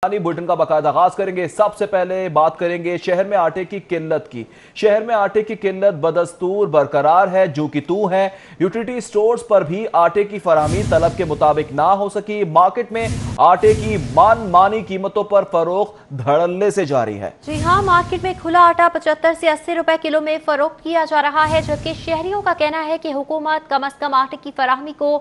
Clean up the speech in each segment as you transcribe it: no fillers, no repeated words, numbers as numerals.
Bulletin का बाकायदा आगाज करेंगे। सबसे पहले बात करेंगे शहर में आटे की किल्लत की। शहर में आटे की किल्लत बदस्तूर बरकरार है, जो कि तू है। यूटिलिटी स्टोर्स पर भी आटे की फराहमी तलब के मुताबिक ना हो सकी। मार्केट में आटे की मानी कीमतों पर फरोख्त धड़ल्ले से जारी है। जी हाँ, मार्केट में खुला आटा 75 से 80 रुपए किलो में फरोख्त किया जा रहा है, जबकि शहरियों का कहना है कि हुकूमत कम अज कम आटे की फराहमी को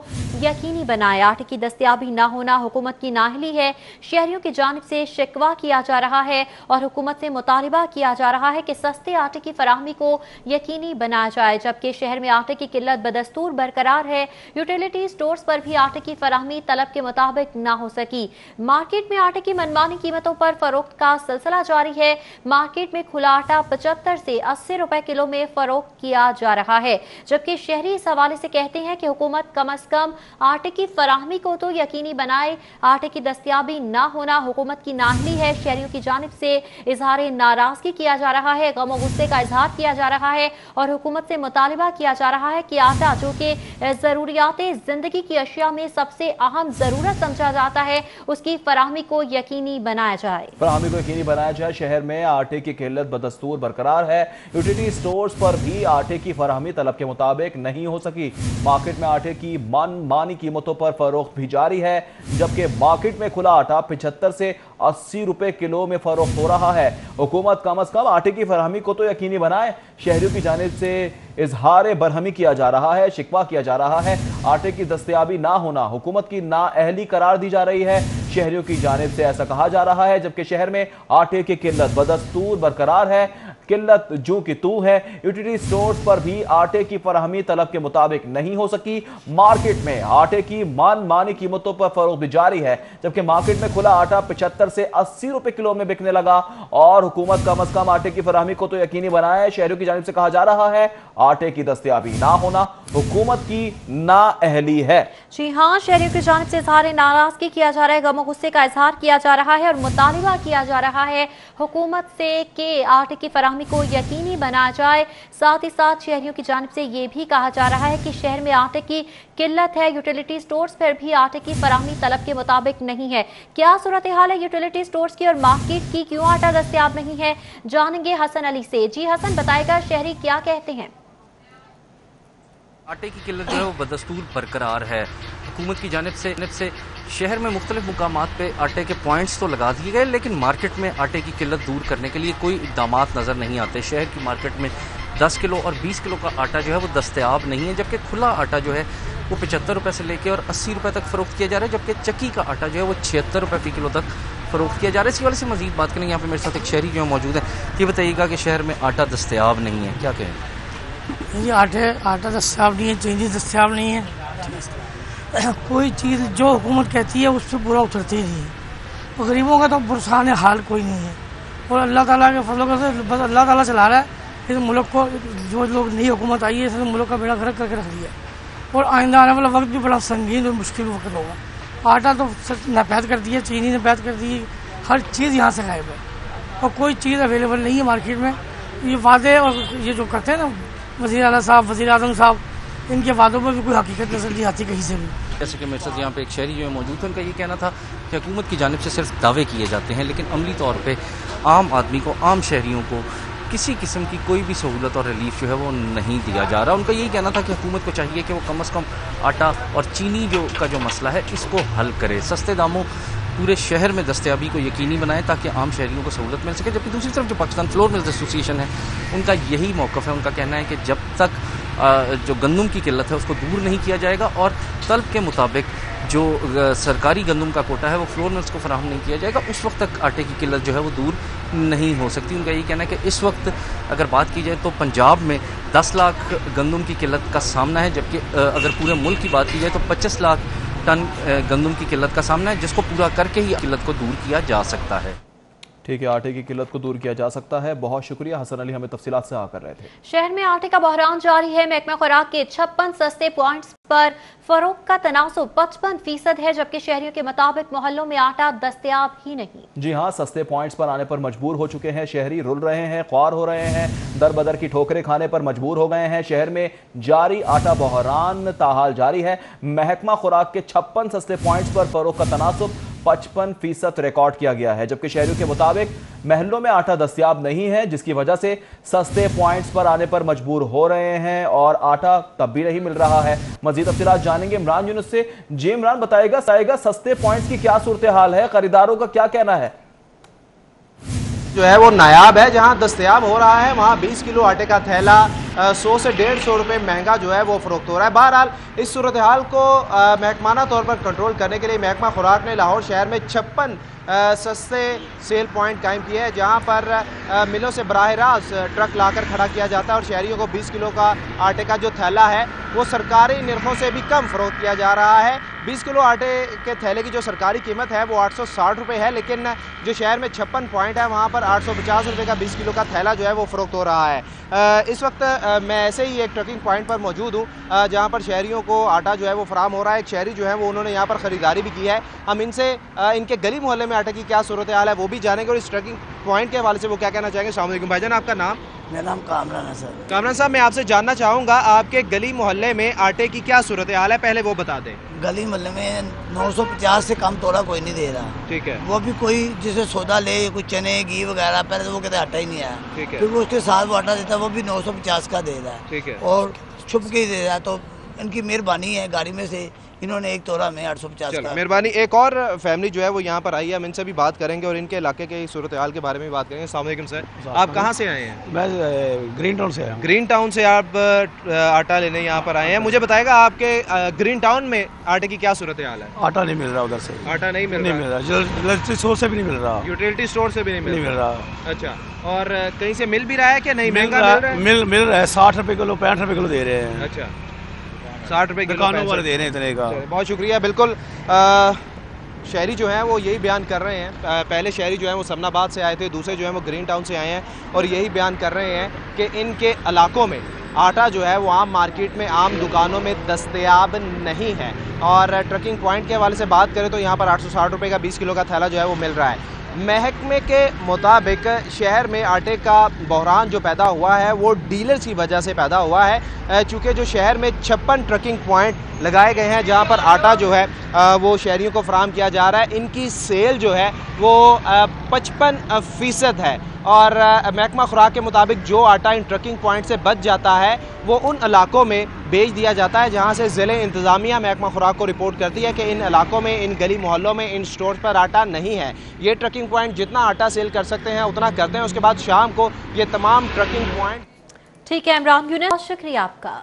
यकीनी बनाए। आटे की दस्तयाबी न होना हुकूमत की नाअहली है। शहरियों की जानिब से शिकवा किया जा रहा है और हुकूमत से मुतालिबा किया जा रहा है कि सस्ते आटे की फराहमी को यकीनी बनाया जाए, जबकि शहर में आटे की किल्लत बदस्तूर बरकरार है। यूटिलिटी स्टोर्स पर भी आटे की फराहमी तलब के मुताबिक न हो सकी। मार्केट में आटे की मनमानी कीमतों पर फरोख्त का सिलसिला जारी है। मार्केट में खुला आटा 75 से 80 रुपए किलो में फरोख्त किया जा रहा है, जबकि शहरी इस हवाले से कहते हैं कि हुकूमत कम अज कम आटे की फराहमी को तो यकीनी बनाए। आटे की दस्तयाबी न होना हुकूमत की नाअहली है। शहरियों की जानिब से इजहार नाराजगी किया जा रहा है, गम और गुस्से का इजहार किया जा रहा है और हुकूमत से मुतालिबा किया जा रहा है कि आटा, जो कि जरूरियात जिंदगी की अशिया में सबसे अहम जरूरत समझा जाता है, उसकी फराहमी को यकीनी बनाया जाए। फराहमी को यकीनी बनाया जाए। शहर में आटे की किल्लत बदस्तूर बरकरार है। यूटिलिटी स्टोर्स पर भी आटे की फराहमी तलब के मुताबिक नहीं हो सकी। मार्केट में आटे की मानी कीमतों पर फरोख्त भी जारी है, जबकि मार्केट में खुला आटा 75 से 80 रुपए किलो में फरोख्त हो रहा है। हुकूमत कम अज कम आटे की फराहमी को तो यकीनी बनाए। शहरियों की जानिब से इजहार बरहमी किया जा रहा है, शिकवा किया जा रहा है। आटे की दस्तयाबी ना होना हुकूमत की नाअहली करार दी जा रही है। शहरियों की जानिब से ऐसा कहा जा रहा है, जबकि शहर में आटे की किल्लत बदस्तूर बरकरार है। किल्लत जो कि तू है। यूटिलिटी स्टोर्स पर भी आटे की फराहमी तलब के मुताबिक नहीं हो सकी। मार्केट में आटे की मानी कीमतों पर फरोख्त भी जारी है, जबकि मार्केट में खुला आटा 75 से 80 रुपए किलो में बिकने लगा और हुकूमत कम अज कम आटे की फराहमी को तो यकीनी बनाए। शहरियों की जानिब से कहा जा रहा है, आटे की दस्तयाबी ना होना हुकूमत की नाअहली है। जी हाँ, शहरियों की जानिब से इजहार नाराजगी किया जा रहा है, गम और गुस्से का इजहार किया जा रहा है और मुतालिबा किया जा रहा है हुकूमत से कि आटे की फराहमी को यकीनी बनाया जाए। साथ ही साथ शहरियों की जानिब से यह भी कहा जा रहा है कि शहर में आटे की किल्लत है। यूटिलिटी स्टोर्स पर भी आटे की फराहमी तलब के मुताबिक नहीं है। क्या सूरत हाल है यूटिलिटी स्टोर्स की और मार्केट की, क्यों आटा दस्तयाब नहीं है, जानेंगे हसन अली से। जी हसन, बताएगा शहरी क्या कहते हैं। आटे की किल्लत जो है वो बदस्तूर बरकरार है। हुकूमत की जानिब से शहर में मुख्तलिफ मुकामात पे आटे के पॉइंट्स तो लगा दिए गए, लेकिन मार्केट में आटे की किल्लत दूर करने के लिए कोई इक़दामात नज़र नहीं आते। शहर की मार्केट में 10 किलो और 20 किलो का आटा जो है वो दस्तयाब नहीं है, जबकि खुला आटा जो है वो 75 रुपये से लेकर और 80 रुपये तक फ़रोख्त किया जा रहा है, जबकि चक्की का आटा जो है वो 76 रुपये फी किलो तक फ़रोख्त किया जा रहा है। इसी वाले से मज़ीद बात करेंगे। यहाँ पे मेरे साथ एक शहरी जो है मौजूद है। ये बताइएगा कि शहर में आटा दस्तयाब नहीं है, क्या कहें? ये आटा दस्तयाब नहीं है, चीनी दस्तयाब नहीं है। कोई चीज़ जो हुकूमत कहती है उस पर पूरा उतरती नहीं है। और गरीबों का तो बुरसान हाल कोई नहीं है और अल्लाह ताला के फजल से बस अल्लाह ताला चला रहा है इस मुल्क को। जो लोग नई हुकूमत आई है इसने मुल्क का बेड़ा गर्क करके रख दिया और आइंदा आने वाला वक्त भी बड़ा संगीन और मुश्किल वक्त होगा। आटा तो नापैद कर दिया, चीनी नापैद कर दी, हर चीज़ यहाँ से गायब है और कोई चीज़ अवेलेबल नहीं है मार्केट में। ये वादे और ये जो करते हैं ना वज़ीर आला साहब, वज़ीर आज़म साहब, इनके वादों पर भी कोई हकीकत नजर नहीं आती कहीं से भी। जैसे कि मेरे साथ यहाँ पे एक शहरी जो है मौजूद है, उनका ये कहना था कि हुकूमत की जानिब से सिर्फ दावे किए जाते हैं, लेकिन अमली तौर पे आम आदमी को, आम शहरियों को किसी किस्म की कोई भी सहूलत और रिलीफ जो है वो नहीं दिया जा रहा। उनका यही कहना था कि हुकूमत को चाहिए कि वो कम अज़ कम आटा और चीनी का जो मसला है इसको हल करे, सस्ते दामों पूरे शहर में दस्तयाबी को यकीनी बनाए ताकि आम शहरियों को सहूलत मिल सके। जबकि दूसरी तरफ जो पाकिस्तान फ्लोर मिल्स एसोसिएशन है, उनका यही मौक़िफ़ है। उनका कहना है कि जब तक जो गंदम की किल्लत है उसको दूर नहीं किया जाएगा और तलब के मुताबिक जो सरकारी गंदम का कोटा है वो फ्लोर मिल्स को फराहम नहीं किया जाएगा, उस वक्त तक आटे की किल्लत जो है वो दूर नहीं हो सकती। उनका यही कहना है कि इस वक्त अगर बात की जाए तो पंजाब में 10 लाख गंदम की किल्लत का सामना है, जबकि अगर पूरे मुल्क की बात की जाए तो 25 लाख टन गंदम की किल्लत का सामना है, जिसको पूरा करके ही किल्लत को दूर किया जा सकता है। ठीक है, आटे की किल्लत को दूर किया जा सकता है। बहुत शुक्रिया हसन अली, हमें तफसीलात से आकर रहे थे। शहर में आटे का बहरान जारी है। महकमा खुराक के 56 सस्ते पॉइंट्स पर फरोख्त का तनासुब 55% है, जबकि शहरियों के मुताबिक मोहल्लों में आटा दस्तयाब ही नहीं। जी हाँ, सस्ते पॉइंट्स पर आने पर मजबूर हो चुके हैं शहरी, रुल रहे हैं, ख्वार हो रहे हैं, दर बदर की ठोकरें खाने पर मजबूर हो गए हैं। शहर में जारी आटा बहरान ताहाल जारी है। महकमा खुराक के 56 सस्ते पॉइंट्स पर फरोख्त का तनासुब 55% रिकॉर्ड किया गया है, जबकि शहरियों के मुताबिक महलों में आटा दस्तयाब नहीं है, जिसकी वजह से सस्ते पॉइंट्स पर आने पर मजबूर हो रहे हैं और आटा तब भी नहीं मिल रहा है। मजीद तफसीलात जानेंगे इमरान यूनुस से। जी इमरान, बताएगा सस्ते पॉइंट्स की क्या सूरत हाल है, खरीदारों का क्या कहना है? जो है वो नायाब है, जहां दस्तयाब हो रहा है वहां 20 किलो आटे का थैला 100 से 150 रुपये महंगा जो है वो फरोख्त हो रहा है। बहरहाल इस सूरत हाल को महकमाना तौर पर कंट्रोल करने के लिए महकमा खुराक ने लाहौर शहर में 56 सस्ते सेल पॉइंट कायम किए हैं, जहां पर मिलों से बराह रास्त ट्रक लाकर खड़ा किया जाता है और शहरियों को 20 किलो का आटे का जो थैला है वो सरकारी निर्खों से भी कम फरोख्त किया जा रहा है। 20 किलो आटे के थैले की जो सरकारी कीमत है वो 860 रुपये है, लेकिन जो शहर में 56 पॉइंट है वहाँ पर 850 रुपये का 20 किलो का थैला जो है वो फ़रोख्त हो रहा है। इस वक्त मैं ऐसे ही एक ट्रकिंग पॉइंट पर मौजूद हूँ जहाँ पर शहरियों को आटा जो है वो फराम हो रहा है। एक शहरी जो है वो उन्होंने यहाँ पर ख़रीदारी भी की है। हम इनसे इनके गली मोहल्ले में आटे की क्या सूरत हाल है वो भी जानेंगे और इस ट्रकिंग पॉइंट के हवाले से वो क्या कहना चाहेंगे। अस्सलाम वालेकुम भाईजान, आपका नाम? मेरा नाम कामरान है सर। कामरान साहब, मैं आपसे जानना चाहूँगा आपके गली मोहल्ले में आटे की क्या सूरत हाल है, पहले वो बता दें। गली मोहल्ले में 950 से कम तोड़ा कोई नहीं दे रहा। ठीक है। वो भी कोई जिसे सौदा ले, कोई चने घी वगैरह, पहले तो वो कहते आटा ही नहीं आया। ठीक है। फिर वो उसके साथ वो आटा देता है, वो भी 950 का दे रहा है। ठीक है। और छुप के ही दे रहा है, तो इनकी मेहरबानी है, गाड़ी में से इन्होंने एक तोड़ा में 850 का। मेहरबानी। एक और फैमिली जो है वो यहाँ पर आई है, हम इनसे भी बात करेंगे और इनके इलाके के सूरत हाल के बारे में बात करेंगे। अस्सलाम वालेकुम सर, आप कहाँ से आए हैं? मैं ग्रीन टाउन से आया हूँ। ग्रीन टाउन से आप आटा लेने यहाँ पर आए हैं। मुझे बताएगा आपके ग्रीन टाउन में आटे की क्या सूरत हाल है? आटा नहीं मिल रहा उधर से। आटा नहीं मिल रहा? यूटिलिटी स्टोर से भी नहीं मिल रहा। यूटिलिटी स्टोर से भी नहीं मिल रहा। अच्छा, और कहीं से मिल भी रहा है कि नहीं? महंगा मिल रहा है? मिल रहा है, 60 रुपये किलो 65 रुपये किलो दे रहे हैं। अच्छा, 60 रुपये दुकानों वाले दे रहे हैं इतने का। बहुत शुक्रिया। बिल्कुल शहरी जो हैं वो यही बयान कर रहे हैं। पहले शहरी जो हैं वो समनाबाद से आए थे, दूसरे जो हैं वो ग्रीन टाउन से आए हैं और यही बयान कर रहे हैं कि इनके इलाकों में आटा जो है वो आम मार्केट में, आम दुकानों में दस्तयाब नहीं है। और ट्रकिंग पॉइंट के हवाले से बात करें तो यहाँ पर 860 रुपये का 20 किलो का थैला जो है वो मिल रहा है। महकमे के मुताबिक शहर में आटे का बहरान जो पैदा हुआ है वो डीलर्स की वजह से पैदा हुआ है, चूँकि जो शहर में 56 ट्रकिंग पॉइंट लगाए गए हैं जहां पर आटा जो है वो शहरियों को फराहम किया जा रहा है, इनकी सेल जो है वो 55% है। और महकमा खुराक के मुताबिक जो आटा इन ट्रकिंग पॉइंट से बच जाता है वो उन इलाकों में बेच दिया जाता है जहां से ज़िले इंतज़ामिया महकमा खुराक को रिपोर्ट करती है कि इन इलाकों में, इन गली मोहल्लों में, इन स्टोर पर आटा नहीं है। ये ट्रकिंग पॉइंट जितना आटा सेल कर सकते हैं उतना करते हैं, उसके बाद शाम को ये तमाम ट्रकिंग पॉइंट। ठीक है इमरान यूनुस, शुक्रिया आपका।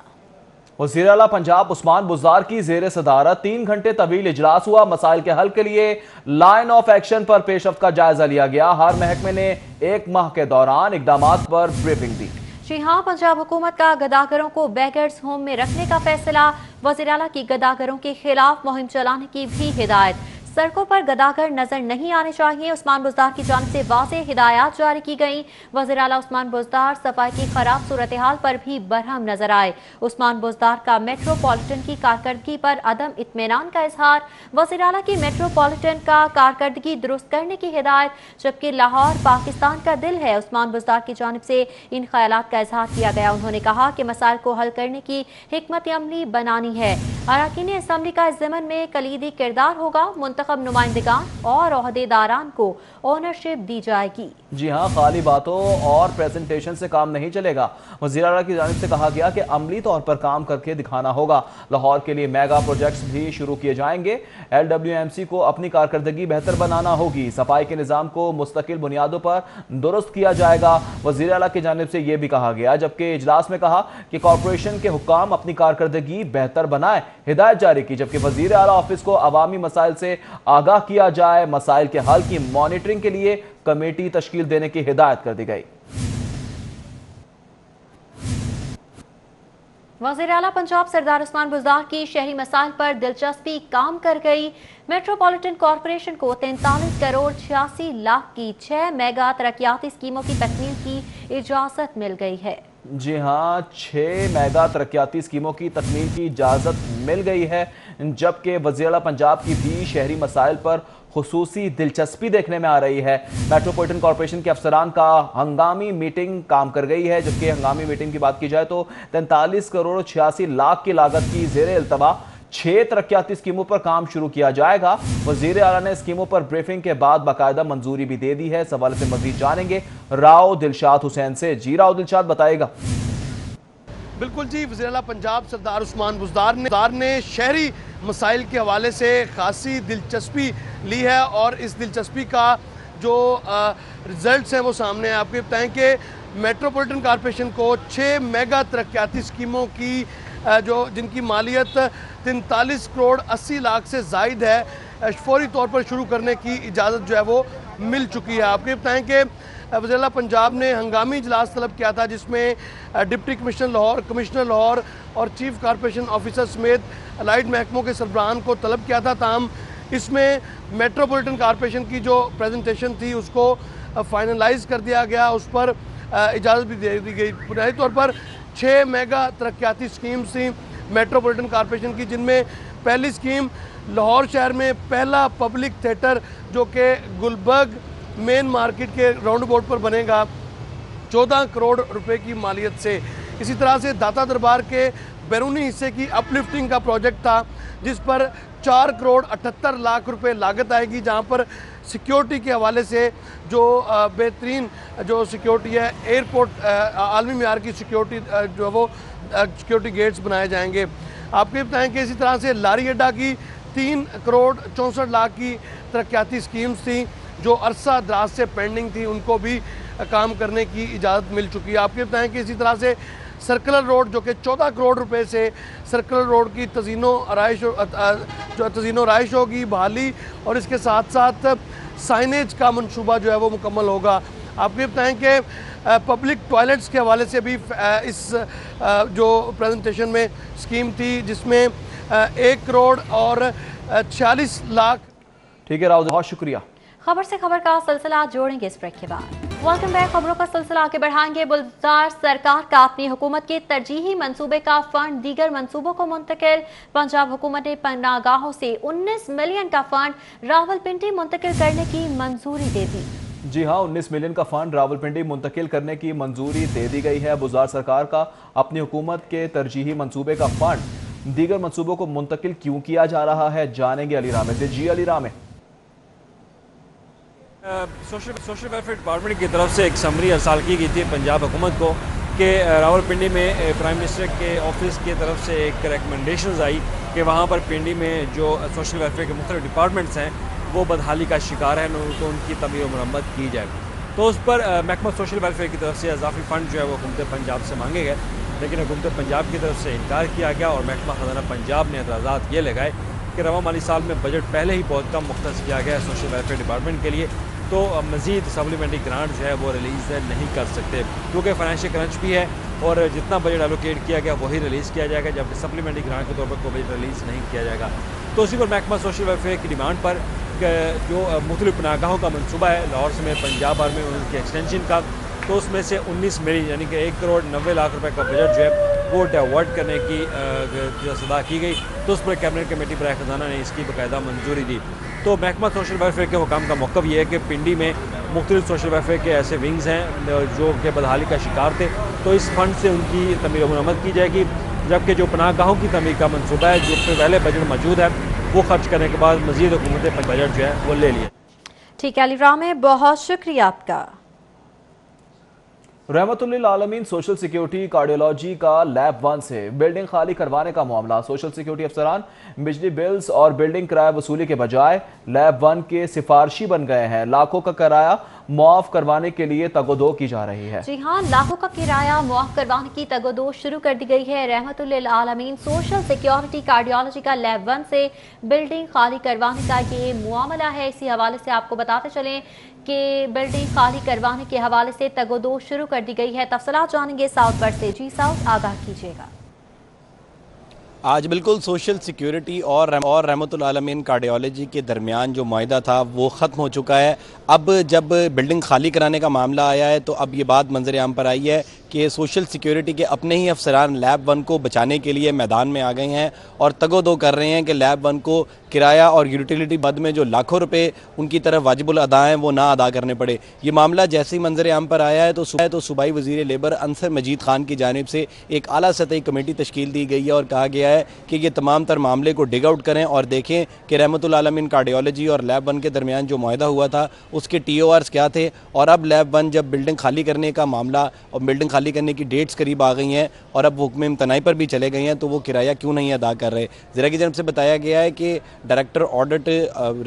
वज़ीर आला पंजाब उस्मान बुज़दार की जेर सदारत 3 घंटे तवील इजलास हुआ। मसाइल के हल के लिए लाइन ऑफ एक्शन पर पेशरफ्त का जायजा लिया गया। हर महकमे ने 1 माह के दौरान इकदामात पर ब्रीफिंग दी। जी हाँ, पंजाब हुकूमत का गदागरों को बेगर्स होम में रखने का फैसला। वज़ीर आला की गदागरों के खिलाफ मुहिम चलाने की भी हिदायत। सड़कों पर गदागर नजर नहीं आने चाहिए, उस्मान बुज़दार की जानिब से वाज़ेह हिदायत जारी की गई। वज़ीर आला उस्मान बुज़दार सफाई की खराब सूरत हाल पर भी बरहम नजर आए। उस्मान बुज़दार का मेट्रोपॉलिटन की कारकर्दगी पर अदम इत्मीनान का इजहार। वज़ीर आला की मेट्रोपॉलिटन का कारकर्दगी दुरुस्त करने की हिदायत, जबकि लाहौर पाकिस्तान का दिल है। उस्मान बुज़दार की जानिब से इन ख्यालात का इजहार किया गया। उन्होंने कहा कि मसाइल को हल करने की हिकमत अमली बनानी है। अरकान असम्बली का इस ज़मन में कलीदी किरदार होगा। मुंतखब नुमाइंदगान और ओहदेदारान को ओनरशिप दी जाएगी। जी हाँ, खाली बातों और प्रेजेंटेशन से काम नहीं चलेगा। वज़ीर आला की जानिब से कहा गया कि अमली तौर पर काम करके दिखाना होगा। लाहौर के लिए मेगा प्रोजेक्ट्स भी शुरू किए जाएंगे। LWMC को अपनी कारकर्दगी बेहतर बनाना होगी। सफाई के निज़ाम को मुस्तकिल बुनियादों पर दुरुस्त किया जाएगा। वज़ीर आला की जानिब से यह भी कहा गया, जबकि इजलास में कहा कि कॉरपोरेशन के हुक्काम अपनी कारकर्दगी बेहतर बनाए, हिदायत जारी की। जबकि वज़ीर आला ऑफिस को अवामी मसाइल से आगाह किया जाए। मसाइल के हल की मॉनिटरिंग के लिए कमेटी तश्कील देने की हिदायत कर दी गई। वज़ीर आला पंजाब सरदार उस्मान बुज़दार की शहरी मसाइल पर दिलचस्पी काम कर गई। मेट्रोपॉलिटन कॉरपोरेशन को 43 करोड़ 86 लाख की 6 मेगा तरक्याती स्कीमों की तकमील की इजाज़त मिल गई है। जी हाँ, 6 मेगा तरक्याती स्कीमों की तकमील की इजाज़त मिल गई है, जबकि वज़ीर आला पंजाब की भी शहरी मसाइल पर खुसूसी दिलचस्पी देखने में आ रही है। मेट्रोपॉलिटन कॉरपोरेशन के अफसरान का हंगामी मीटिंग काम कर गई है, जबकि हंगामी मीटिंग की बात की जाए तो 43 करोड़ 86 लाख की लागत की ज़ेरे इल्तवा 6 तरक्याती स्कीमों पर काम शुरू किया जाएगा। वजीर आला ने स्कीमों पर ब्रीफिंग के बाद बाकायदा मंजूरी भी दे दी है। इस हवाले से मजीद जानेंगे राव दिलशाद हुसैन से। जी राव दिलशाद, बताएगा। बिल्कुल जी, वज़ीर आला पंजाब सरदार उस्मान बुज़दार ने शहरी मसाइल के हवाले से खासी दिलचस्पी ली है और इस दिलचस्पी का जो रिजल्ट्स हैं वो सामने हैं। आपको बताएं कि मेट्रोपॉलिटन कॉरपोरेशन को 6 मेगा तरक्याती स्कीमों की जिनकी मालियत 43 करोड़ 80 लाख से ज़ायद है, फौरी तौर पर शुरू करने की इजाज़त जो है वो मिल चुकी है। आपको बताएं कि वज़ीर आला पंजाब ने हंगामी इजलास तलब किया था जिसमें deputy commissioner Lahore, commissioner Lahore और चीफ कॉरपोरेशन ऑफिसर समेत अलाइड महकमों के सरबराहान को तलब किया था। ताहम इसमें मेट्रोपॉलिटन कॉरपोरेशन की जो प्रेजेंटेशन थी उसको फाइनलाइज कर दिया गया, उस पर इजाज़त भी दे दी गई। बुनियादी तौर पर 6 मेगा तरक्याती स्कीम्स थी मेट्रोपॉलिटन कॉरपोरेशन की, जिनमें पहली स्कीम लाहौर शहर में पहला पब्लिक थिएटर जो कि गुलबर्ग मेन मार्केट के राउंड अबाउट पर बनेगा 14 करोड़ रुपए की मालियत से। इसी तरह से दाता दरबार के बैरूनी हिस्से की अपलिफ्टिंग का प्रोजेक्ट था जिस पर 4 करोड़ 78 लाख रुपए लागत आएगी, जहां पर सिक्योरिटी के हवाले से जो बेहतरीन जो सिक्योरिटी है, एयरपोर्ट आलमी मेयार की सिक्योरिटी जो वो सिक्योरिटी गेट्स बनाए जाएंगे। आपको बताएं कि इसी तरह से लारी अड्डा की 3 करोड़ 64 लाख की तरक्याती स्कीम्स थी जो अरसा दराज से पेंडिंग थी, उनको भी काम करने की इजाज़त मिल चुकी है। आपको बताएं कि इसी तरह से सर्कुलर रोड जो कि 14 करोड़ रुपए से सर्कुलर रोड की तज़ीनो राइश होगी, बहाली और इसके साथ साथ साइनेज का मंसूबा जो है वो मुकम्मल होगा। आपको बताएं कि पब्लिक टॉयलेट्स के हवाले से भी इस जो प्रेजेंटेशन में स्कीम थी जिसमें 1 करोड़ और 46 लाख। ठीक है राव, बहुत शुक्रिया। खबर से खबर का सिलसिला जोड़ेंगे इस ब्रेक के बाद। Welcome back. खबरों का सिलसिला आगे बढ़ाएंगे। बुज़दार सरकार का अपनी हुकूमत के तरजीही मंसूबे का फंड दीगर मंसूबों को मुंतकिल। पंजाब हुकूमत ने पनागाहों से 19 मिलियन का फंड रावलपिंडी मुंतकिल करने की मंजूरी दे दी। जी हाँ, 19 मिलियन का फंड रावलपिंडी मुंतकिल करने की मंजूरी दे दी गई है। बुज़दार सरकार का अपनी हुकूमत के तरजीही मंसूबे का फंड दीगर मंसूबों को मुंतकिल क्यों किया जा रहा है, जानेंगे अली रामे से। जी अली रामे। सोशल वेलफेयर डिपार्टमेंट की तरफ से एक समरी अरसाल की गई थी पंजाब हुकूमत को कि रावलपिंडी में प्राइम मिनिस्टर के ऑफिस की तरफ से एक रिकमेंडेशंस आई कि वहाँ पर पिंडी में जो सोशल वेलफेयर के मुख्तलिफ डिपार्टमेंट्स हैं वो बदहाली का शिकार है, तो उनकी तमीर व मरम्मत की जाए। तो उस पर महकमा सोशल वेलफेयर की तरफ से इजाफी फ़ंड जो है वो हुकूमत पंजाब से मांगे गए, लेकिन हुकूमत पंजाब की तरफ से इनकार किया गया और महकमा ख़जाना पंजाब ने एतराज़ात ये लगाए कि रवा माली साल में बजट पहले ही बहुत कम मुख्तस किया गया है सोशल वेलफेयर डिपार्टमेंट के लिए, तो मज़ीद सप्लीमेंट्री ग्रांट जो है वो रिलीज़ नहीं कर सकते क्योंकि फाइनेंशियल क्रंच भी है और जितना बजट एलोकेट किया गया वही रिलीज़ किया जाएगा, जबकि सप्लीमेंट्री ग्रांट के तौर पर कोई बजट रिलीज़ नहीं किया जाएगा। तो उसी पर महकमा सोशल वेलफेयर की डिमांड पर जो मुख्तलिफ पनागाहों का मनसूबा है लाहौर समेत पंजाब भर में उनकी एक्सटेंशन का, तो उसमें से 19 मिलियन यानी कि 1 करोड़ 90 लाख रुपए का बजट जो है वो डाइवर्ट करने की सदा की गई। तो उस पर कैबिनेट कमेटी बराए ख़जाना ने इसकी बाकायदा मंजूरी दी। तो महकमा सोशल वेलफेयर के हुकाम का मौक़िफ़ ये है कि पिंडी में मुख्तलिफ सोशल वेलफेयर के ऐसे विंग्स हैं जो कि बदहाली का शिकार थे, तो इस फंड से उनकी तमीर मुरम्मत की जाएगी, जबकि जो पनाहगाहों की तमीर का मनसूबा है जो पहले बजट मौजूद है वो खर्च करने के बाद मज़ीद हुकूमत बजट जो है वो ले लिया। ठीक है अली रामे, बहुत शुक्रिया आपका। रहमतुल्लिल आलमीन सोशल सिक्योरिटी कार्डियोलॉजी का लैब 1 से बिल्डिंग खाली करवाने का मामला। सोशल सिक्योरिटी अफसरान बिजली बिल्स और बिल्डिंग किराया वसूली के बजाय लैब 1 के सिफारशी बन गए हैं। लाखों का किराया मुआफ करवाने के लिए तगोदो की जा रही है। जी हाँ, लाखों का किराया मुआफ करवाने की तगोदो शुरू कर दी गई है। रहमतुल्लिल आलमीन सोशल सिक्योरिटी कार्डियोलॉजी का लैब 1 से बिल्डिंग खाली करवाने का ये मामला है। इसी हवाले से आपको बताते चलें कि बिल्डिंग खाली करवाने के हवाले से तगोदो शुरू कर दी गई है। तफसीलात जानेंगे साउथ पर से। जी साउथ, आगाह कीजिएगा। आज बिल्कुल सोशल सिक्योरिटी और रहमतुल आलमीन कार्डियोलॉजी के दरमियान जो मुआहिदा था वो ख़त्म हो चुका है। अब जब बिल्डिंग खाली कराने का मामला आया है तो अब ये बात मंजर आम पर आई है कि सोशल सिक्योरिटी के अपने ही अफसरान लैब 1 को बचाने के लिए मैदान में आ गए हैं और तगोदो कर रहे हैं कि लैब 1 को किराया और यूटिलिटी मद में जो लाखों रुपए उनकी तरफ वाजिबुल अदा हैं वो ना अदा करने पड़े। ये मामला जैसे ही मंजर आम पर आया है तो सूबाई वज़ीर लेबर अंसर मजीद खान की जानिब से एक आला सतही कमेटी तश्कील दी गई है और कहा गया है कि ये तमाम तर मामले को डिग आउट करें और देखें कि रहमतुल आलमीन कार्डियोलॉजी और लैब 1 के दरमियान जो मुआहदा हुआ था उसके TORs क्या थे, और अब लैब 1 जब बिल्डिंग खाली करने का मामला और बिल्डिंग खाली करने की डेट्स करीब आ गई हैं और अब हुक्म इम्तनाई पर भी चले गए हैं तो वो किराया क्यों नहीं अदा कर रहे। ज़रा की जानब से बताया गया है कि डायरेक्टर ऑडिट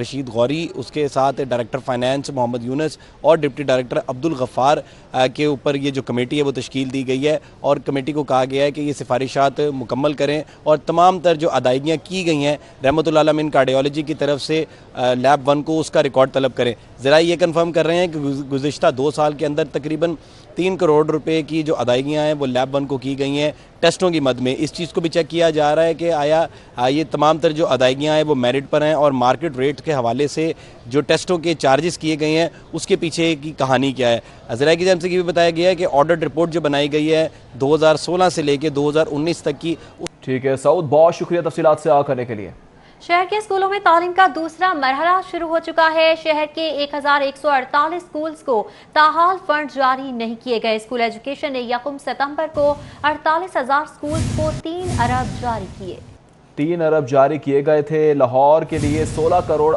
रशीद गौरी, उसके साथ डायरेक्टर फाइनेंस मोहम्मद यूनुस और डिप्टी डायरेक्टर अब्दुल गफ़ार के ऊपर ये जो कमेटी है वो तश्कील दी गई है और कमेटी को कहा गया है कि ये सिफारिशात मुकम्मल करें और तमाम तर जो अदायगियाँ की गई हैं रहमतुल आलमीन कार्डियोलॉजी की तरफ से लैब 1 को उसका रिकॉर्ड तलब करें। ज़रा ये कन्फर्म कर रहे हैं कि गुज़िश्ता 2 साल के अंदर तकरीबन 3 करोड़ रुपए की जो अदायगियाँ हैं वो लैब 1 को की गई हैं टेस्टों की मद में। इस चीज़ को भी चेक किया जा रहा है कि आया ये तमाम तर जो अदायगियाँ हैं वो मेरिट पर हैं और मार्केट रेट के हवाले से जो टेस्टों के चार्जेस किए गए हैं उसके पीछे की कहानी क्या है। ज़रा की जानब से ये भी बताया गया है कि ऑडिट रिपोर्ट जो बनाई गई है 2016 से लेकर 2019 तक की। ठीक है सऊद, बहुत शुक्रिया तफसीलात से आगे करने के लिए। शहर के स्कूलों में तालीम का दूसरा मरहला शुरू हो चुका है। शहर के 1148 स्कूल्स को ताहाल फंड जारी नहीं किए गए। स्कूल एजुकेशन ने 1 सितंबर को 48,000 स्कूल्स को 3 अरब जारी किए। 3 अरब जारी किए गए थे। लाहौर के लिए 16 करोड़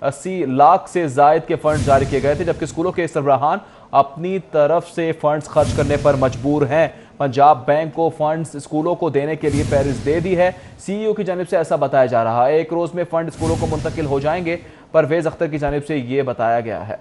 80 लाख से जायद के फंड जारी किए गए थे, जबकि स्कूलों के सरबराहान अपनी तरफ से फंड्स खर्च करने पर मजबूर हैं। पंजाब बैंक को फंड्स स्कूलों को देने के लिए फहरिस्त दे दी है। CEO की जानिब से ऐसा बताया जा रहा है। 1 रोज में फंड स्कूलों को मुंतकिल हो जाएंगे। परवेज अख्तर की जानिब से ये बताया गया है।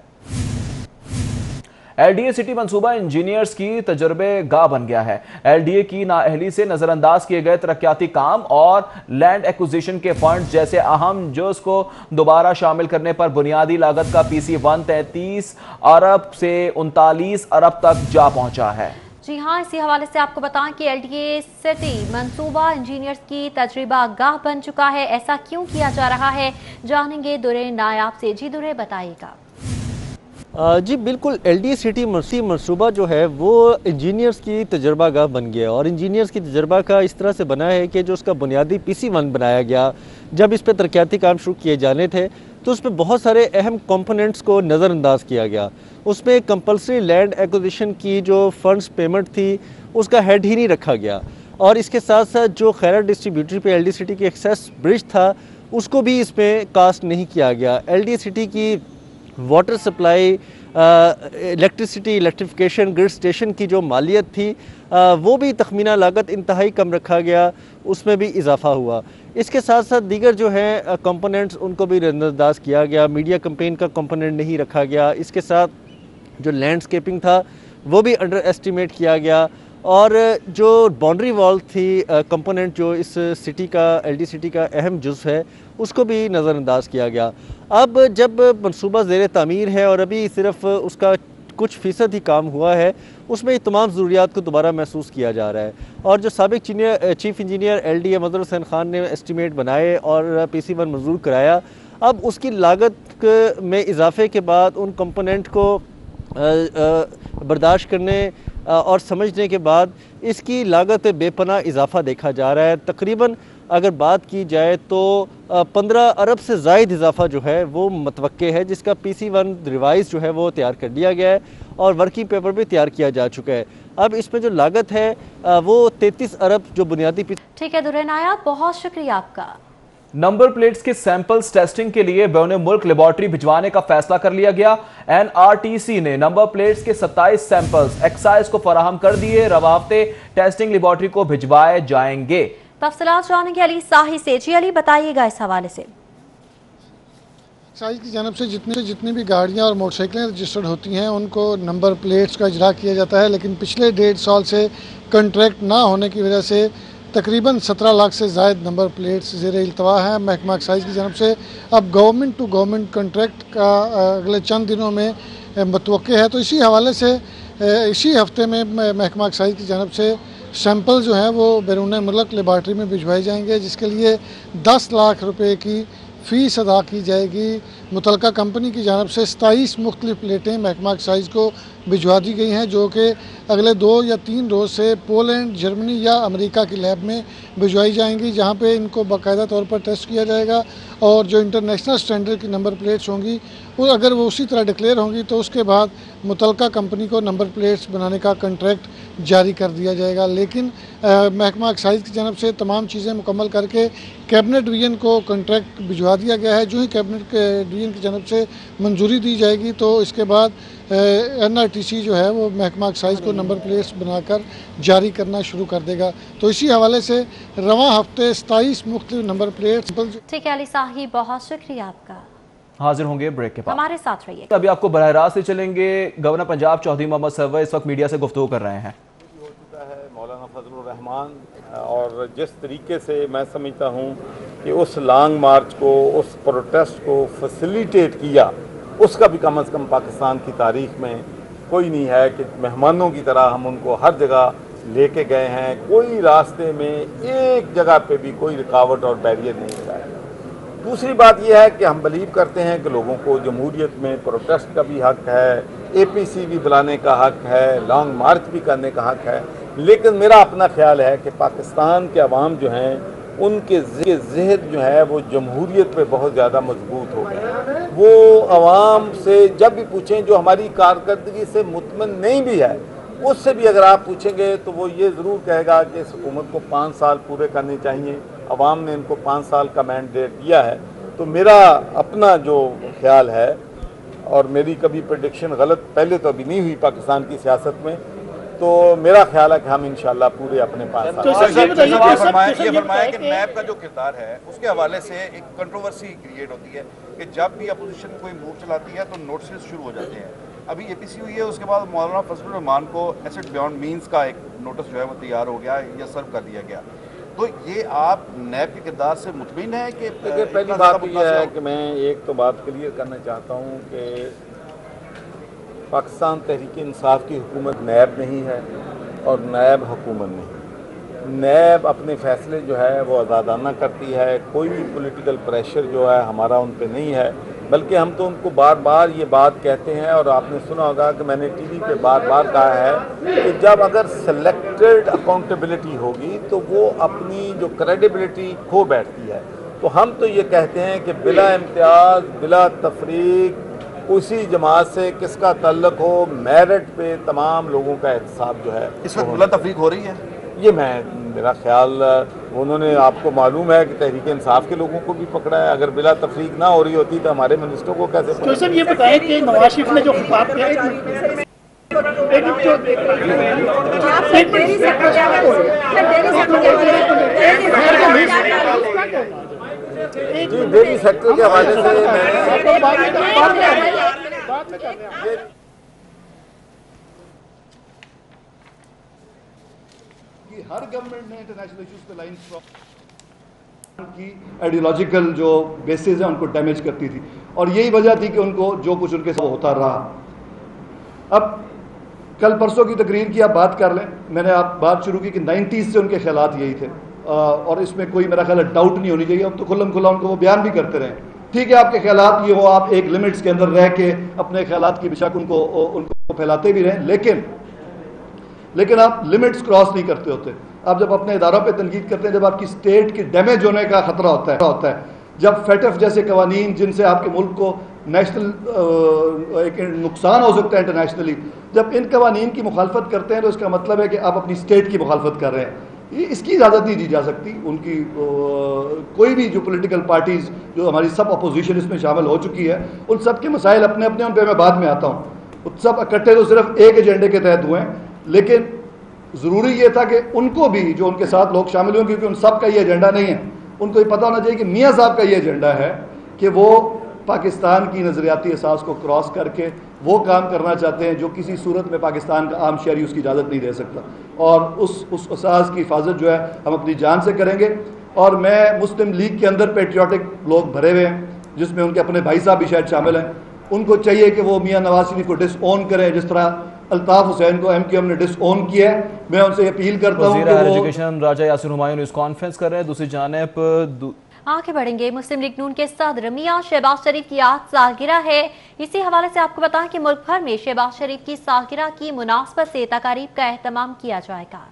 LDA सिटी मंसूबा इंजीनियर्स की तजर्बे गाह बन गया है। LDA की नाअहली से नजरअंदाज किए गए तरक्याती काम और लैंड एक्विजिशन के फंड जैसे अहम जुज़ को दोबारा शामिल करने पर बुनियादी लागत का PC1 33 अरब से 39 अरब तक जा पहुंचा है। जी हाँ, इसी हवाले से आपको बताएं कि LDA सिटी मंसूबा इंजीनियर्स की तजर्बा गाह बन चुका है। ऐसा क्यों किया जा रहा है, जानेंगे दुरे नायाब से। जी दुरे बताइएगा। जी बिल्कुल, LDA सिटी मंसूबा जो है वो इंजीनियर्स की तजर्बा गाह बन गया और इंजीनियर्स की तजर्बा का इस तरह से बना है कि जो उसका बुनियादी PC1 बनाया गया, जब इस पर तरक्याती काम शुरू किए जाने थे तो उस पर बहुत सारे अहम कंपोनेंट्स को नज़रअंदाज किया गया। उसमें कंपलसरी लैंड एक्विजिशन की जो फंड्स पेमेंट थी उसका हेड ही नहीं रखा गया और इसके साथ साथ जो खैरा डिस्ट्रीब्यूटरी पे LDA सिटी की एक्सेस ब्रिज था उसको भी इसमें कास्ट नहीं किया गया। LDA सिटी की water supply, electricity, electrification, grid station की जो मालियत थी वो भी तखमीना लागत इंतहाई कम रखा गया, उसमें भी इजाफा हुआ। इसके साथ साथ दीगर जो है कंपोनेंट्स उनको भी नज़रअंदाज किया गया। मीडिया कंपेन का कंपोनेंट नहीं रखा गया। इसके साथ जो लैंडस्केपिंग था वो भी अंडर एस्टिमेट किया गया और जो बाउंड्री वॉल थी कंपोनेंट जो इस सिटी का LDA सिटी का अहम जुज़ है उसको भी नज़रअंदाज किया गया। अब जब मंसूबा ज़ेर तामीर है और अभी सिर्फ उसका कुछ फ़ीसद ही काम हुआ है, उसमें तमाम ज़रूरियात को दोबारा महसूस किया जा रहा है और जो साबिक chief engineer LDA Mazhar Hussain Khan ने एस्टिमेट बनाए और PC1 मंजूर कराया, अब उसकी लागत में इजाफे के बाद उन कंपोनेंट को बर्दाश्त करने और समझने के बाद इसकी लागत बेपनाह इजाफा देखा जा रहा है। तकरीबन अगर बात की जाए तो 15 अरब से ज़ायद इजाफा जो है वो मतवक्के है, जिसका PC1 रिवाइज जो है वो तैयार कर दिया गया है और वर्किंग पेपर भी तैयार किया जा चुका है। अब इसमें जो लागत है वो 33 अरब जो बुनियादी। ठीक है दुरे नायाब, बहुत शुक्रिया आपका। नंबर प्लेट्स के सैंपल्स टेस्टिंग के लिए बैरून मुल्क लेबॉर्ट्री भिजवाने का फैसला कर लिया गया। NRTC ने नंबर प्लेट्स के 27 सैंपल्स एक्साइज को फराहम कर दिए। रवा हफ्ते टेस्टिंग लेबॉर्ट्री को भिजवाए जाएंगे। तफसीलात जानेंगे अली साही से। जी अली बताइएगा इस हवाले से। एक्साइज की जानब से जितनी भी गाड़ियां और मोटरसाइकिलें रजिस्टर्ड होती हैं उनको नंबर प्लेट्स का इजरा किया जाता है, लेकिन पिछले 1.5 साल से कॉन्ट्रैक्ट ना होने की वजह से तकरीबन 17 लाख से ज़ायद नंबर प्लेट्स ज़ेर इल्तवा हैं। महकमा एक्साइज की जानब से अब गवर्नमेंट टू गवर्नमेंट कॉन्ट्रैक्ट का अगले चंद दिनों में मतवक्के है, तो इसी हवाले से इसी हफ्ते में महकमा एक्साइज की जानब से सैंपल जो हैं वो बैरून मुल्क लेबॉर्ट्री में भिजवाए जाएंगे, जिसके लिए 10 लाख रुपए की फ़ीस अदा की जाएगी मुतलका कंपनी की जानब से 27 मुख्तलिफ प्लेटें महकमा एक्साइज को भिजवा दी गई हैं, जो कि अगले 2 या 3 रोज़ से पोलैंड, जर्मनी या अमेरिका की लैब में भिजवाई जाएंगी, जहां पे इनको बाकायदा तौर पर टेस्ट किया जाएगा और जो इंटरनेशनल स्टैंडर्ड की नंबर प्लेट्स होंगी वो अगर वो उसी तरह डिक्लेयर होंगी तो उसके बाद मुतलका कंपनी को नंबर प्लेट्स बनाने का कॉन्ट्रैक्ट जारी कर दिया जाएगा। लेकिन महकमा एक्साइज की जानब से तमाम चीज़ें मुकम्मल करके कैबिनेट डिवीज़न को कॉन्ट्रैक्ट भिजवा दिया गया है। जो ही कैबिनेट डिवीज़न की जानब से मंजूरी दी जाएगी तो इसके बाद NRTC जो है वो महकमा एक्साइज को नंबर प्लेट्स बनाकर जारी करना शुरू कर देगा। तो इसी हवाले से रवां हफ्ते 27 मुख्तलिफ नंबर प्लेट्स। ठीक है अली साहिब, बहुत शुक्रिया आपका। हाजिर होंगे ब्रेक के बाद, हमारे साथ रहिए। अभी आपको बराह रास्त से चलेंगे। गवर्नर पंजाब चौधरी मोहम्मद सरवर इस वक्त मीडिया से गुफ्तगू कर रहे हैं। हो चुका है मौलाना फजलुर रहमान, और जिस तरीके से मैं समझता हूँ कि उस लॉन्ग मार्च को, उस प्रोटेस्ट को फैसिलिटेट किया, उसका भी कम अज़ कम पाकिस्तान की तारीख में कोई नहीं है कि मेहमानों की तरह हम उनको हर जगह लेके गए हैं। कोई रास्ते में एक जगह पे भी कोई रुकावट और बैरियर नहीं लगा है। दूसरी बात यह है कि हम बिलीव करते हैं कि लोगों को जमहूरियत में प्रोटेस्ट का भी हक है, APC भी बुलाने का हक है, लॉन्ग मार्च भी करने का हक है। लेकिन मेरा अपना ख्याल है कि पाकिस्तान के अवाम जो हैं उनके ज़हन जो है वो जमहूरियत पे बहुत ज़्यादा मजबूत हो गए। वो अवाम से जब भी पूछें जो हमारी कारकर्दगी से मुतमन नहीं भी है, उससे भी अगर आप पूछेंगे तो वो ये ज़रूर कहेगा कि इस हुकूमत को 5 साल पूरे करने चाहिए। अवाम ने इनको 5 साल का मैंडेट दिया है। तो मेरा अपना जो ख्याल है, और मेरी कभी प्रेडिक्शन गलत पहले तो अभी नहीं हुई पाकिस्तान की सियासत में, तो मेरा ख्याल है कि हम इंशाल्लाह पूरे अपने 5 साल। ये फरमाया कि नैब का जो किरदार है उसके हवाले से एक कंट्रोवर्सी क्रिएट होती है कि जब भी अपोजिशन कोई मूव चलाती है तो नोटिस शुरू हो जाते हैं। अभी APC हुई है, उसके बाद मौलाना फजलुर रहमान को एसेट बियॉन्ड मीन्स का एक नोटिस जो है वो तैयार हो गया या सर्व कर दिया गया। तो ये आप नैब के किरदार से मुतमिन है कि पहली बात यह है कि मैं एक तो बात क्लियर करना चाहता हूँ कि पाकिस्तान तहरीक इंसाफ की हुकूमत नैब नहीं है और नैब हुकूमत नहीं। नैब अपने फैसले जो है वो आज़ादाना करती है। कोई भी पॉलिटिकल प्रेशर जो है हमारा उन पे नहीं है, बल्कि हम तो उनको बार बार ये बात कहते हैं, और आपने सुना होगा कि मैंने TV पे बार बार कहा है कि जब अगर सेलेक्टेड अकाउंटेबिलिटी होगी तो वो अपनी जो क्रेडिबिलिटी खो बैठती है। तो हम तो ये कहते हैं कि बिला इम्तियाज़, बिला तफरीक, उसी जमात से किसका तल्लुक हो, मेरिट पे तमाम लोगों का एहतसाब जो है इस वक्त बिला तफरीक हो रही है। ये मेरा ख्याल, उन्होंने आपको मालूम है कि तहरीक इंसाफ के लोगों को भी पकड़ा है। अगर बिला तफरीक ना हो रही होती तो हमारे मिनिस्टर को कैसे तो सर ये बताएं कि नवाज शरीफ ने जो खिताब किया जी, डेयरी सेक्टर के हवाले से हर गवर्नमेंट ने इंटरनेशनल इश्यूज पे लाइन की आइडियोलॉजिकल जो बेसिस है उनको डैमेज करती थी, और यही वजह थी कि उनको जो कुछ उनके साथ होता रहा। अब कल परसों की तकरीर की आप बात कर लें, मैंने आप बात शुरू की कि 90s से उनके ख्यालात यही थे, और इसमें कोई मेरा ख्याल डाउट नहीं होनी चाहिए। अब तो खुल्लम खुल्ला उनको वो बयान भी करते रहे। ठीक है, आपके ख्यालात ये हो, आप एक लिमिट्स के अंदर रह के अपने ख्यालात की बेशक उनको फैलाते भी रहें, लेकिन आप लिमिट्स क्रॉस नहीं करते होते। आप जब अपने इदारों पे तनकीद करते हैं, जब आपकी स्टेट की डैमेज होने का खतरा होता है, जब FATF जैसे कवानीन जिनसे आपके मुल्क को नेशनल एक नुकसान हो सकता है इंटरनेशनली, जब इन कवानीन की मुखालफत करते हैं तो इसका मतलब है कि आप अपनी स्टेट की मुखालफत कर रहे हैं। इसकी इजाज़त नहीं दी जा सकती। उनकी कोई भी जो पॉलिटिकल पार्टीज़ जो हमारी सब अपोजिशन इसमें शामिल हो चुकी है, उन सब के मसाइल अपने अपने उन पर मैं बाद में आता हूँ। सब इकट्ठे तो सिर्फ एक एजेंडे के तहत हुए हैं, लेकिन ज़रूरी ये था कि उनको भी जो उनके साथ लोग शामिल हों, क्योंकि उन सब का ये एजेंडा नहीं है, उनको ये पता होना चाहिए कि मियाँ साहब का ये एजेंडा है कि वो पाकिस्तान की नज़रियाती असास को क्रॉस करके वो काम करना चाहते हैं जो किसी सूरत में पाकिस्तान का आम शहरी उसकी इजाज़त नहीं दे सकता, और उस असास की हिफाजत जो है हम अपनी जान से करेंगे। और मैं मुस्लिम लीग के अंदर पेट्रियाटिक लोग भरे हुए हैं, जिसमें उनके अपने भाई साहब भी शायद शामिल हैं। उनको चाहिए कि वो मियाँ नवाज शरीफ को डिसओन करें, जिस तरह अल्ताफ हुसैन को MQM ने डिसओन किया है। मैं उनसे अपील करता हूँ कि एजुकेशन राजा यासिर हुमायूं न्यूज़ कॉन्फ्रेंस कर रहे हैं। दूसरी जानिब आगे बढ़ेंगे। मुस्लिम लीग नून के सदर मियां शहबाज शरीफ की आज सालगिरह है। इसी हवाले से आपको बताएं कि मुल्क भर में शहबाज शरीफ की सालगिरह की मुनासबत से तकारीब का एहतमाम किया जाएगा।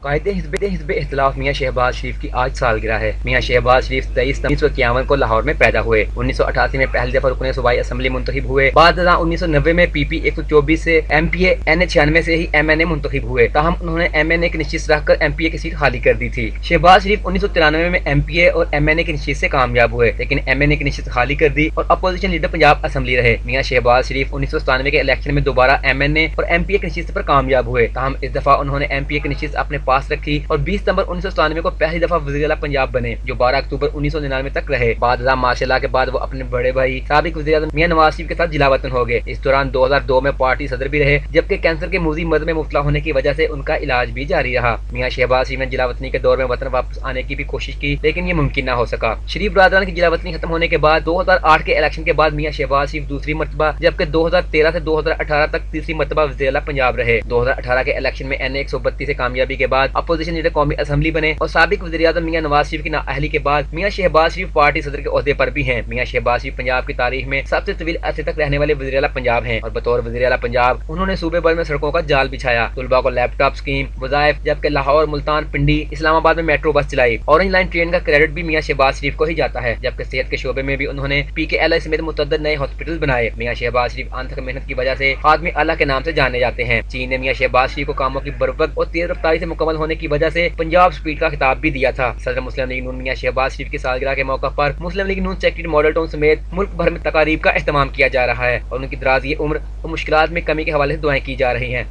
कायदे हिज़्ब इख्तिलाफ मियां शहबाज शरीफ की आज सालगिरह है। मियां शहबाज शरीफ 23/1951 को लाहौर में पैदा हुए। 1988 में पहली दफा रुकने सूबाई असम्बली मुंतखब हुए। बाद 1990 में PP 124 से MPA N96 से ही MNA मुंतखब हुए। ताहम उन्होंने MNA की निश्चित रखकर MPA की सीट खाली कर दी थी। शहबाज शरीफ 1993 में MPA और MNA की निश्चित से कामयाब हुए, लेकिन MNA की निश्चित खाली कर दी और अपोजिशन लीडर पंजाब असम्बली रहे। मियां शहबाज शरीफ 1997 के इलेक्शन में दोबारा MNA और MPA की निश्चित पर कामयाब हुए। ताहम इस दफा उन्होंने MPA की निश्चित अपने पास रखी और 20 सितंबर 1997 को पहली दफा वज़ीर-ए-आला पंजाब बने, जो 12 अक्टूबर 1999 तक रहे। बाद मार्शल के बाद वो अपने बड़े भाई साबिक वज़ीर-ए-आज़म मियां नवाज शरीफ के साथ जिला वतन हो गए। इस दौरान 2002 में पार्टी सदर भी रहे, जबकि कैंसर के मुज़ी मर्ज में मुब्तला होने की वजह से उनका इलाज भी जारी रहा। मियां शहबाज शरीफ ने जिला वतनी के दौर में वतन वापस आने की भी कोशिश की, लेकिन ये मुमकिन न हो सका। शरीफ बरादरान की जिला वतनी खत्म होने के बाद 2008 के इलेक्शन के बाद मियां शहबाज शरीफ दूसरी मरतबा, जबकि 2013 से 2018 तक तीसरी मरतबा वज़ीर-ए-आला पंजाब रहे। 2018 के इलेक्शन में NA 132 से कामयाबी के बाद अपोजिशन लीडर कौमी असम्बली बने और साबिक वज़ीर-ए-आज़म मियां नवाज शरीफ की नाअहली के बाद मियां शहबाज शरीफ पार्टी सदर के ओहदे पर भी हैं। मियां शहबाज शरीफ पंजाब की तारीख में सबसे तवील अरसे तक रहने वाले वज़ीर-ए-आला पंजाब हैं और बतौर वज़ीर-ए-आला पंजाब उन्होंने सूबे भर में सड़कों का जाल बिछाया, तुलबा को लैपटॉप स्कीम, वज़ाइफ, जबकि लाहौर, मुल्तान, पिंडी, इस्लामाबाद में मेट्रो बस चलाई। ऑरेंज लाइन ट्रेन का क्रेडिट भी मियां शहबाज शरीफ को ही जाता है, जबकि सेहत के शोबे में भी उन्होंने PKLI समेत मुतअद्दिद नए हॉस्पिटल बनाए। मियां शहबाज शरीफ अनथक मेहनत की वजह से आदमी अल्लाह के नाम से जाने जाते हैं। चीन ने मियां शहबाज शरीफ को कामों की बरवक्त और तेज रफ्तारी से मुकम्मल होने की वजह से पंजाब स्पीड का खिताब भी दिया था। सदर मुस्लिम लीग नून मियां शहबाज शरीफ की सालगिरह के मौके पर मुस्लिम लीग नून सेक्रेटरी मॉडल टाउन समेत मुल्क भर में तकारीब का एहतमाम किया जा रहा है और उनकी दराज़ी उम्र और मुश्किलात में कमी के हवाले से दुआएं की जा रही हैं।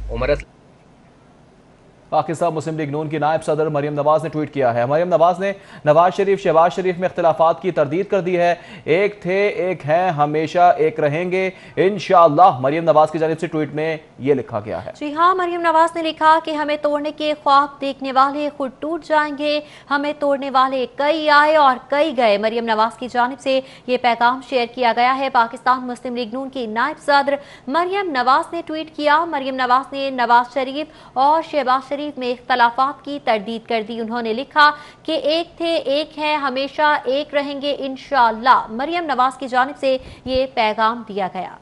पाकिस्तान मुस्लिम लीग नून की नायब सदर मरियम नवाज ने ट्वीट किया है। मरियम नवाज ने नवाज शरीफ शहबाज शरीफ में इख्तिलाफात की तरदीद कर दी है। एक थे, एक हैं, हमेशा एक रहेंगे इंशाअल्लाह। मरियम नवाज की जानिब से ट्वीट में ये लिखा गया है। जी हाँ, मरियम नवाज ने लिखा कि हमें तोड़ने के ख्वाब देखने वाले खुद टूट जाएंगे, हमें तोड़ने वाले कई आए और कई गए। मरियम नवाज की जानिब से ये पैगाम शेयर किया गया है। पाकिस्तान मुस्लिम लीग नून की नायब सदर मरियम नवाज ने ट्वीट किया। मरियम नवाज ने नवाज शरीफ और शहबाज शरीफ में इख्तलाफात की तरदीद कर दी। उन्होंने लिखा कि एक थे, एक हैं, हमेशा एक रहेंगे इंशाअल्लाह। मरियम नवाज की जानिब से ये पैगाम दिया गया।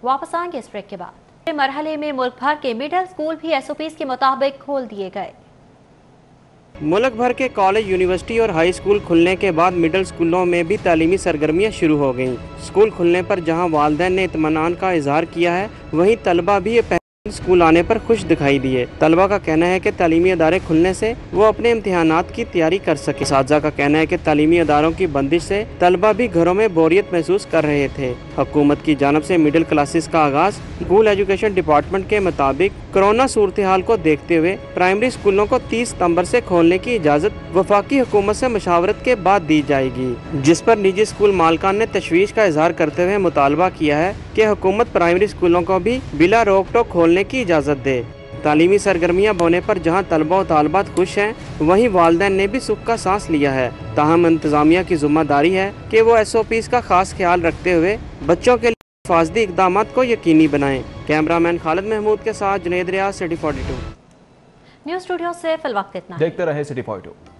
वापस आएंगे इस ब्रेक के बाद। मरहले में मुल्क भर के मिडिल स्कूल भी SOPs के मुताबिक खोल दिए गए। मुल्क भर के कॉलेज, यूनिवर्सिटी और हाई स्कूल खुलने के बाद मिडिल स्कूलों में भी तालीमी सरगर्मियां शुरू हो गईं। स्कूल खुलने पर जहां वालिदैन ने इत्मीनान का इजहार किया है, वहीं तलबा भी स्कूल आने पर खुश दिखाई दिए। तलबा का कहना है कि तालीमी अदारे खुलने से वो अपने इम्तिहानात की तैयारी कर सके। साथी का कहना है कि तालीमी अदारों की बंदिश से तलबा भी घरों में बोरियत महसूस कर रहे थे। हुकूमत की जानब से मिडिल क्लासेस का आगाज स्कूल एजुकेशन डिपार्टमेंट के मुताबिक कोरोना सूरत हाल को देखते हुए प्राइमरी स्कूलों को 30 सितंबर से खोलने की इजाज़त वफाकी हुकूमत से मशावरत के बाद दी जाएगी, जिस पर निजी स्कूल मालकान ने तशवीश का इजहार करते हुए मुतालबा किया है कि हुकूमत प्राइमरी स्कूलों को भी बिला रोक टोक खोलने की इजाज़त दे। तालीमी सरगर्मियाँ होने पर जहाँ तलबा और तालबात खुश हैं, वहीं वालिदैन ने भी सुख का सांस लिया है। ताहम इंतजामिया की जिम्मेदारी है कि वो SOPs का खास ख्याल रखते हुए बच्चों के लिए हिफाजती इक़दाम को यकीनी बनाएं। कैमरामैन खालिद महमूद के साथ जुनैद रियाज, सिटी 42 न्यूज़ स्टूडियो से फिलवक्त इतना। देखते रहे सिटी 42।